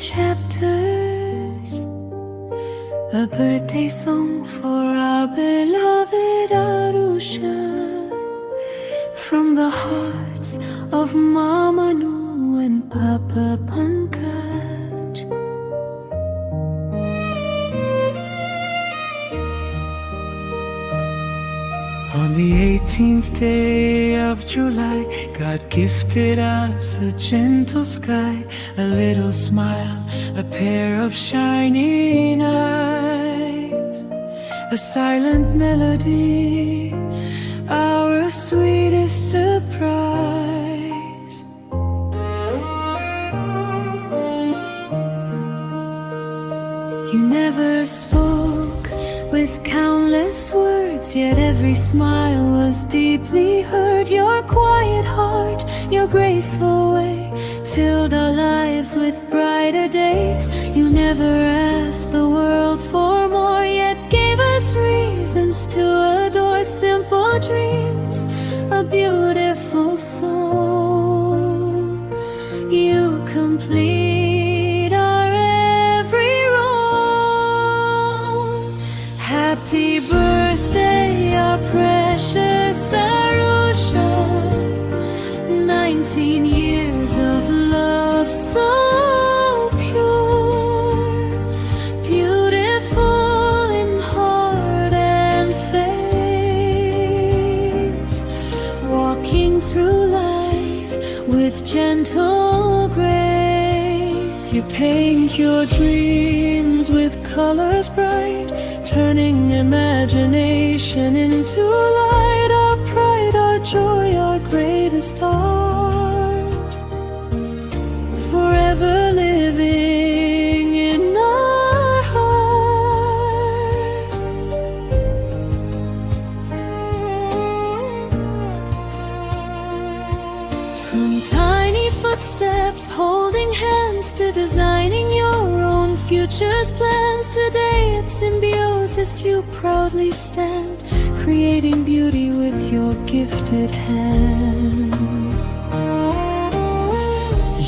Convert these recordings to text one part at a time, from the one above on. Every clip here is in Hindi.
chapters, a birthday song for our beloved Arusha, from the hearts of Mama Nu and Papa Pankaj. On the 18th day of July, God gifted us a gentle sky, a little smile, a pair of shining eyes, a silent melody, our sweetest surprise. You never spoke with countless words, yet every smile was deeply heard. Your quiet heart, your graceful way, filled our lives with brighter days. You never asked the world for more, yet gave us reasons to adore. Simple dreams, a beautiful soul. You complete our every role. Happy birthday, our precious Arusha. 19 years of love so pure, beautiful in heart and face, walking through life with gentle grace. You paint your dreams with colors bright, turning imagination into light. Our pride, our joy, our greatest art, forever living in our heart. From tiny footsteps holding hands to designing your own future's plans, today it's symbiosis. You proudly stand, creating beauty with your gifted hands.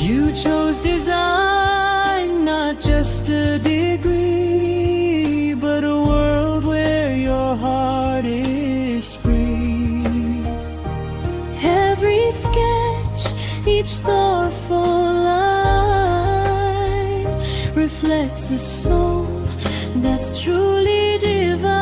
You chose design, not just a degree, but a world where your heart is free. Every sketch, each thoughtful line, reflects a soul that's truly divine.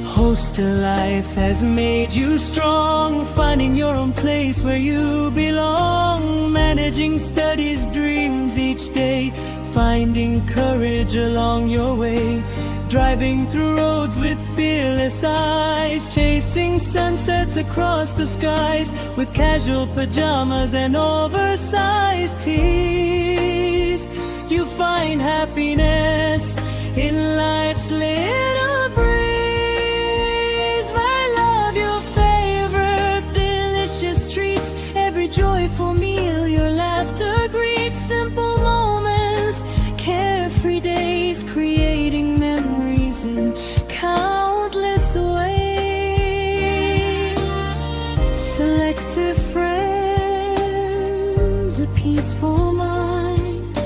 Hostel life has made you strong, finding your own place where you belong. Managing studies, dreams each day, finding courage along your way. Driving through roads with fearless eyes, chasing sunsets across the skies, with casual pajamas and oversized tees. You find happiness in life's little breeze. My love, your favorite delicious treats, every joyful meal your laughter greets. Simple moments, carefree days, creating memories in countless ways. Selective friends, a peaceful mind,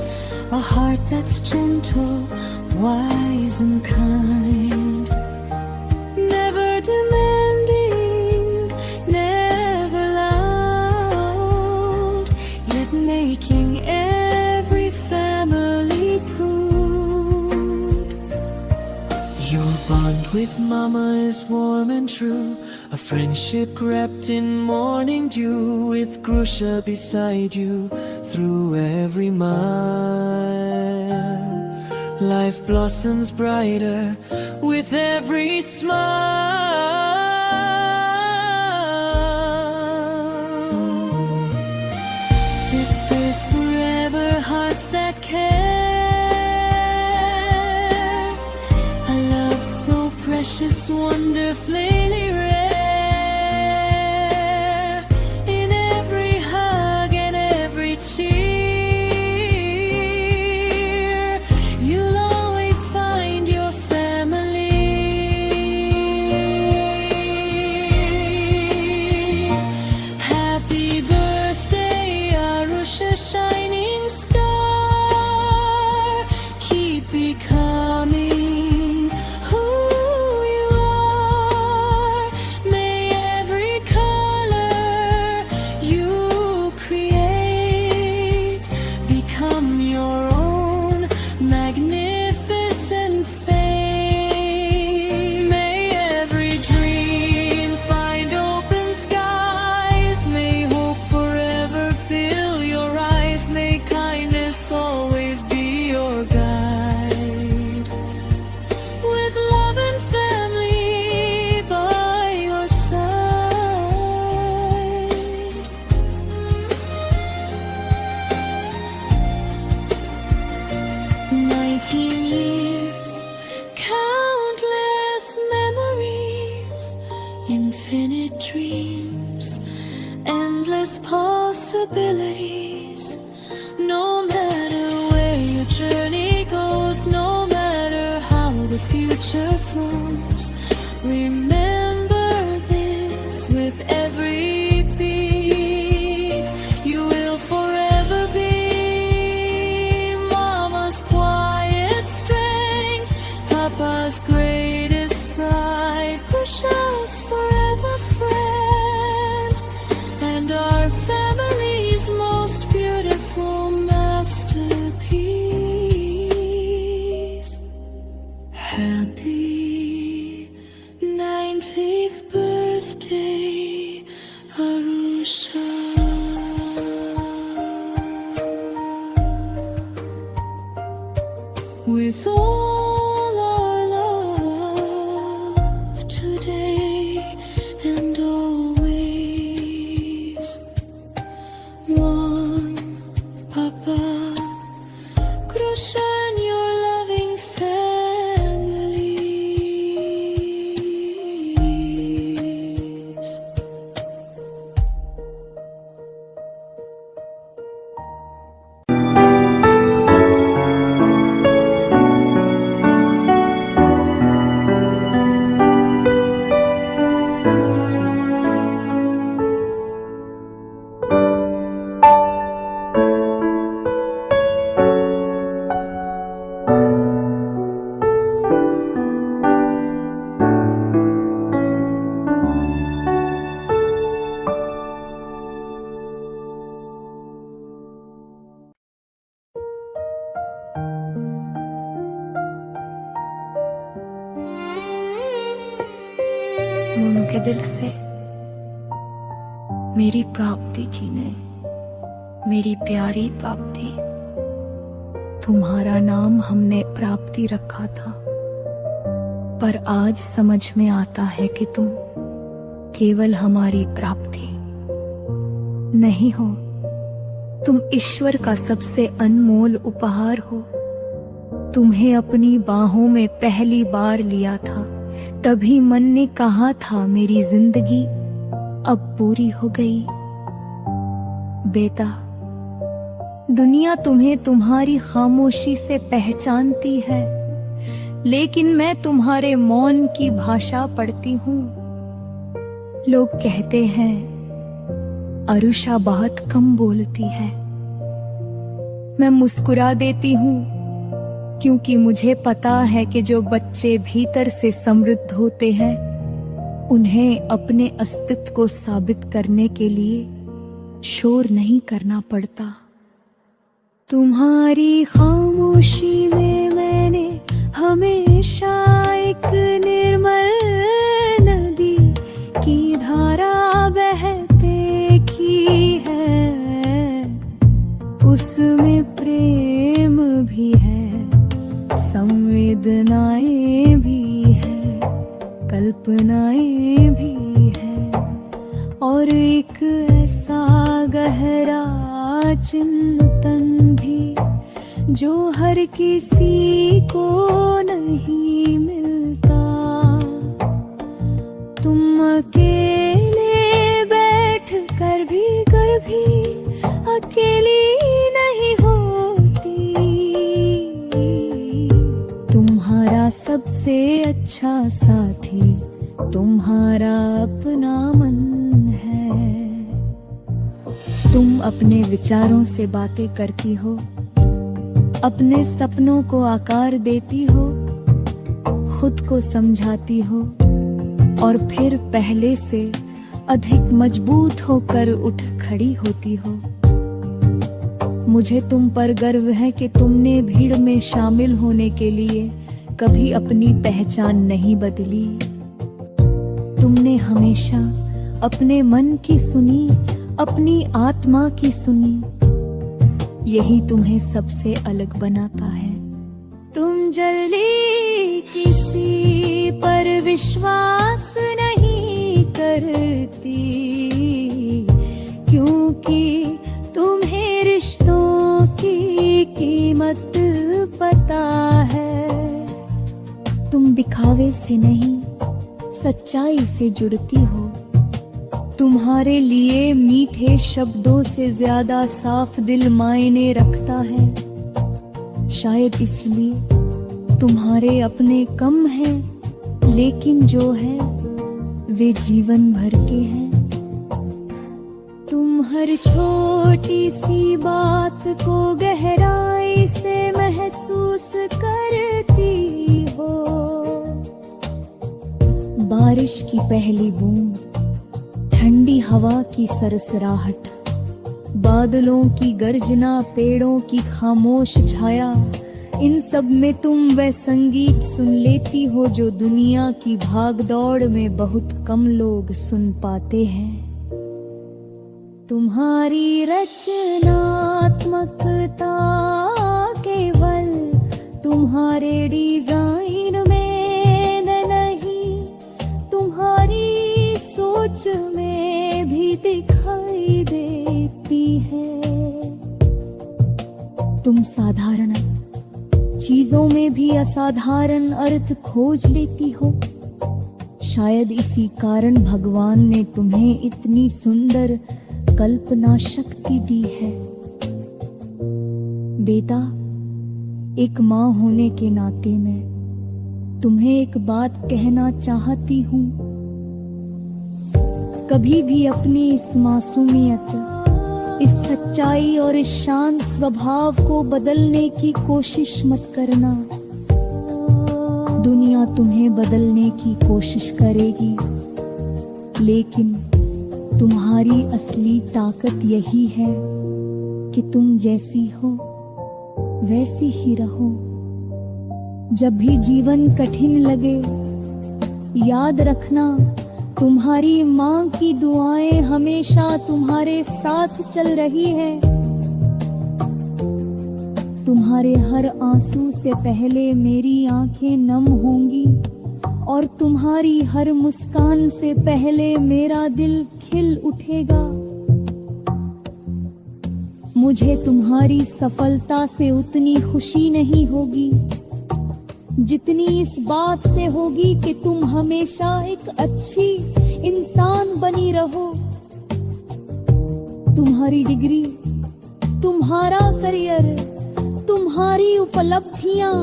a heart that's gentle, wise and kind. Never demanding, never loud, yet making every family proud. Your bond with Mama is warm and true, a friendship wrapped in morning dew, with Grusha beside you through every mile. Life blossoms brighter with every smile. Sisters forever, hearts that care, a love so precious, wonderfully rare. In every hug and every cheer, you'll always find your family. Happy birthday, Arusha. with all our love today and always. One Papa Krishna, your loving families. Monu के दिल से मेरी प्राप्ति छीने, मेरी प्यारी प्राप्ति। तुम्हारा नाम हमने प्राप्ति रखा था, पर आज समझ में आता है कि तुम केवल हमारी प्राप्ति नहीं हो, तुम ईश्वर का सबसे अनमोल उपहार हो। तुम्हें अपनी बाहों में पहली बार लिया था, तभी मन ने कहा था मेरी जिंदगी अब पूरी हो गई। बेटा, दुनिया तुम्हें तुम्हारी खामोशी से पहचानती है, लेकिन मैं तुम्हारे मौन की भाषा पढ़ती हूँ। लोग कहते हैं अरुषा बहुत कम बोलती है। मैं मुस्कुरा देती हूँ, क्योंकि मुझे पता है कि जो बच्चे भीतर से समृद्ध होते हैं, उन्हें अपने अस्तित्व को साबित करने के लिए शोर नहीं करना पड़ता। तुम्हारी खामोशी में मैंने हमेशा एक निर्मल नदी की धारा बहते की है। उसमें प्रेम भी है, संवेदनाएं भी है, कल्पनाएं भी है, और एक ऐसा गहरा चिंतन भी जो हर किसी को नहीं मिलता। तुम अकेले बैठ कर भी अकेली नहीं होती। तुम्हारा सबसे अच्छा साथी तुम्हारा अपना मन है। तुम अपने विचारों से बातें करती हो, अपने सपनों को आकार देती हो, खुद को समझाती हो, और फिर पहले से अधिक मजबूत होकर उठ खड़ी होती हो। मुझे तुम पर गर्व है कि तुमने भीड़ में शामिल होने के लिए कभी अपनी पहचान नहीं बदली। तुमने हमेशा अपने मन की सुनी, अपनी आत्मा की सुनी। यही तुम्हें सबसे अलग बनाता है। तुम जल्दी किसी पर विश्वास नहीं करती, क्योंकि तुम्हें रिश्तों की कीमत पता है। तुम दिखावे से नहीं, सच्चाई से जुड़ती हो। तुम्हारे लिए मीठे शब्दों से ज्यादा साफ दिल मायने रखता है। शायद इसलिए तुम्हारे अपने कम हैं, लेकिन जो है वे जीवन भर के हैं। तुम हर छोटी सी बात को गहराई से महसूस करती हो। बारिश की पहली बूंद, ठंडी हवा की सरसराहट, बादलों की गर्जना, पेड़ों की खामोश छाया, इन सब में तुम वह संगीत सुन लेती हो जो दुनिया की भागदौड़ में बहुत कम लोग सुन पाते हैं। तुम्हारी रचनात्मकता केवल तुम्हारी तुम्हारे डिजाइन में नहीं, तुम्हारी सोच में भी दिखाई देती है। तुम साधारण चीजों में भी असाधारण अर्थ खोज लेती हो। शायद इसी कारण भगवान ने तुम्हें इतनी सुंदर कल्पना शक्ति दी है। बेटा, एक माँ होने के नाते मैं तुम्हें एक बात कहना चाहती हूँ। कभी भी अपनी इस मासूमियत, इस सच्चाई और इस शांत स्वभाव को बदलने की कोशिश मत करना। दुनिया तुम्हें बदलने की कोशिश करेगी, लेकिन तुम्हारी असली ताकत यही है कि तुम जैसी हो वैसी ही रहो। जब भी जीवन कठिन लगे, याद रखना तुम्हारी माँ की दुआएं हमेशा तुम्हारे साथ चल रही है। तुम्हारे हर आंसू से पहले मेरी आंखें नम होंगी और तुम्हारी हर मुस्कान से पहले मेरा दिल खिल उठेगा। मुझे तुम्हारी सफलता से उतनी खुशी नहीं होगी जितनी इस बात से होगी कि तुम हमेशा एक अच्छी इंसान बनी रहो। तुम्हारी डिग्री, तुम्हारा करियर, तुम्हारी उपलब्धियां,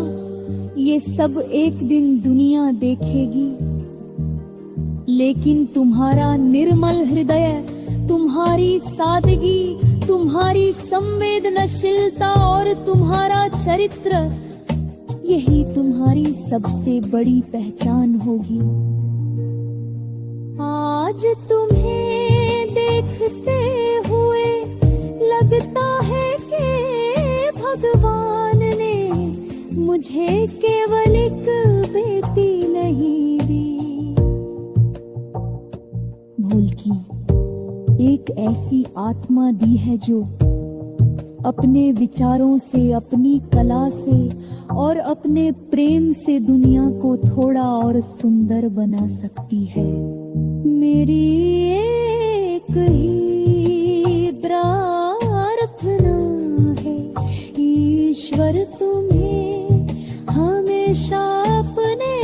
ये सब एक दिन दुनिया देखेगी, लेकिन तुम्हारा निर्मल हृदय, तुम्हारी सादगी, तुम्हारी संवेदनशीलता और तुम्हारा चरित्र, यही तुम्हारी सबसे बड़ी पहचान होगी। आज तुम्हें देखते हुए लगता है कि भगवान ने मुझे केवल एक बेटी नहीं दी, बल्कि एक ऐसी आत्मा दी है जो अपने विचारों से, अपनी कला से और अपने प्रेम से दुनिया को थोड़ा और सुंदर बना सकती है। मेरी एक ही प्रार्थना है, ईश्वर तुम्हें हमेशा अपने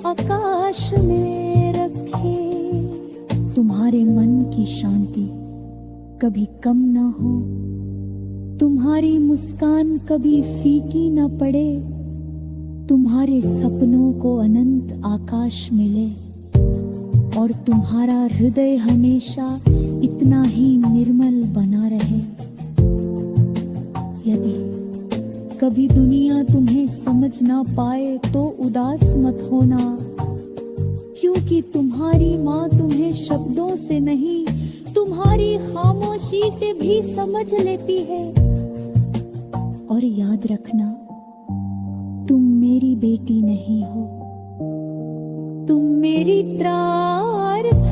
आकाश में रखे। तुम्हारे मन की शांति कभी कम ना हो, तुम्हारी मुस्कान कभी फीकी ना पड़े, तुम्हारे सपनों को अनंत आकाश मिले और तुम्हारा हृदय हमेशा इतना ही निर्मल बना रहे। यदि कभी दुनिया तुम्हें समझ ना पाए तो उदास मत होना, क्योंकि तुम्हारी माँ तुम्हें शब्दों से नहीं, तुम्हारी खामोशी से भी समझ लेती है। और याद रखना, तुम मेरी बेटी नहीं हो, तुम मेरी प्रार्थनाओं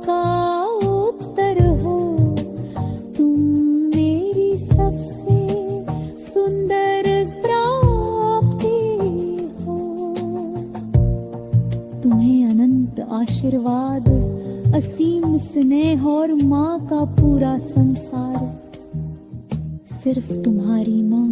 का उत्तर हो, तुम मेरी सबसे सुंदर प्राप्ति हो। तुम्हें अनंत आशीर्वाद, असीम स्नेह और माँ का पूरा संसार सिर्फ तुम्हारी माँ